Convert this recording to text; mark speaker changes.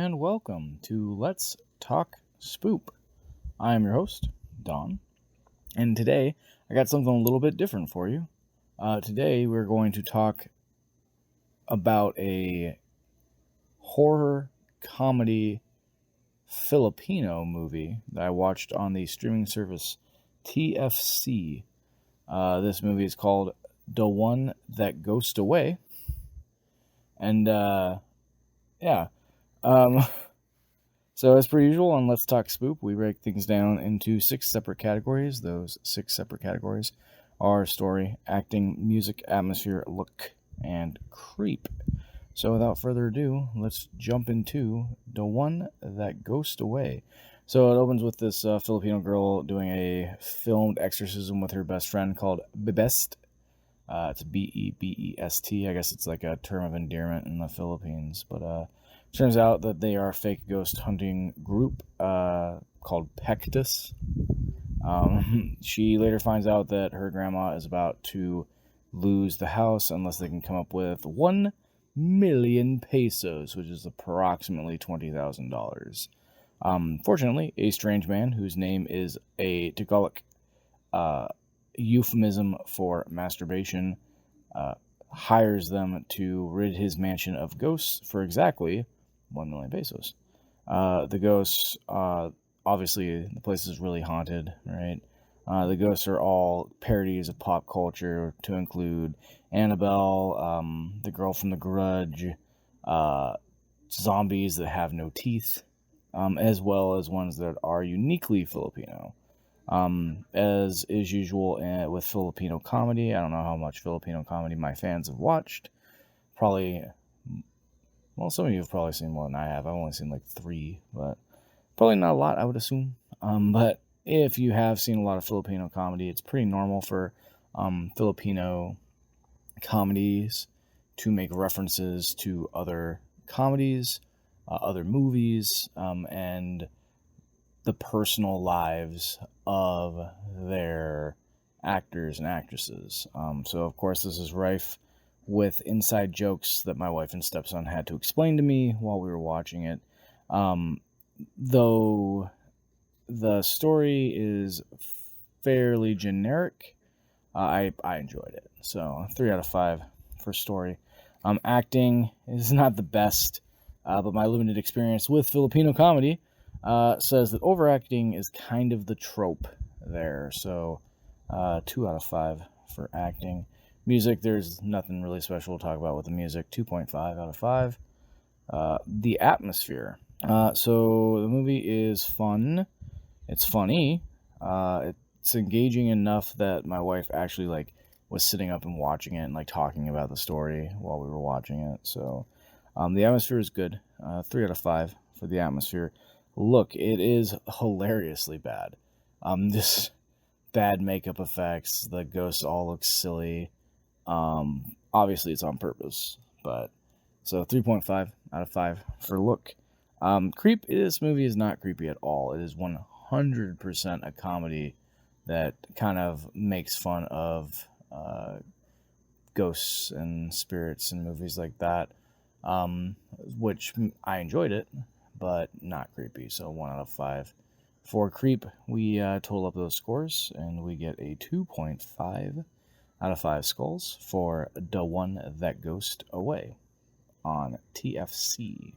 Speaker 1: and welcome to Let's Talk Spoop. I am your host, Don, and today I got something a little bit different for you. Today we're going to talk about a horror comedy Filipino movie that I watched on the streaming service TFC. This movie is called The One That Ghosted Away, and So as per usual on Let's Talk Spoop, we break things down into 6 separate categories. Those 6 separate categories are story, acting, music, atmosphere, look, and creep. So without further ado, let's jump into The One That Ghosted Away. So it opens with this Filipino girl doing a filmed exorcism with her best friend called Bebest. It's Bebest. I guess it's like a term of endearment in the Philippines, but turns out that they are a fake ghost hunting group called Pectus. She later finds out that her grandma is about to lose the house unless they can come up with 1 million pesos, which is approximately $20,000. Fortunately, a strange man whose name is a Tagalog euphemism for masturbation hires them to rid his mansion of ghosts for exactly 1 million pesos. The ghosts, obviously, the place is really haunted, right? The ghosts are all parodies of pop culture, to include Annabelle, the girl from The Grudge, zombies that have no teeth, as well as ones that are uniquely Filipino. As is usual with Filipino comedy, I don't know how much Filipino comedy my fans have watched. Probably, well, some of you have probably seen more than I have. I've only seen like 3, but probably not a lot, I would assume. But if you have seen a lot of Filipino comedy, it's pretty normal for Filipino comedies to make references to other comedies, other movies, and the personal lives of their actors and actresses. So, of course, this is rife with inside jokes that my wife and stepson had to explain to me while we were watching it. Though the story is fairly generic, I enjoyed it. So 3 out of 5 for story. Acting is not the best, but my limited experience with Filipino comedy says that overacting is kind of the trope there. So 2 out of 5 for acting. Music, there's nothing really special to talk about with the music. 2.5 out of 5. The atmosphere. So the movie is fun. It's funny. It's engaging enough that my wife actually was sitting up and watching it and talking about the story while we were watching it. So the atmosphere is good. 3 out of 5 for the atmosphere. Look, it is hilariously bad. This bad makeup effects. The ghosts all look silly. Obviously it's on purpose, but so 3.5 out of 5 for look. Creep, this movie is not creepy at all. It is 100% a comedy that kind of makes fun of ghosts and spirits and movies like that, which I enjoyed it, but not creepy. So 1 out of 5. For Creep, we total up those scores, and we get a 2.5 out of 5 skulls for The One That Ghosted Away on TFC.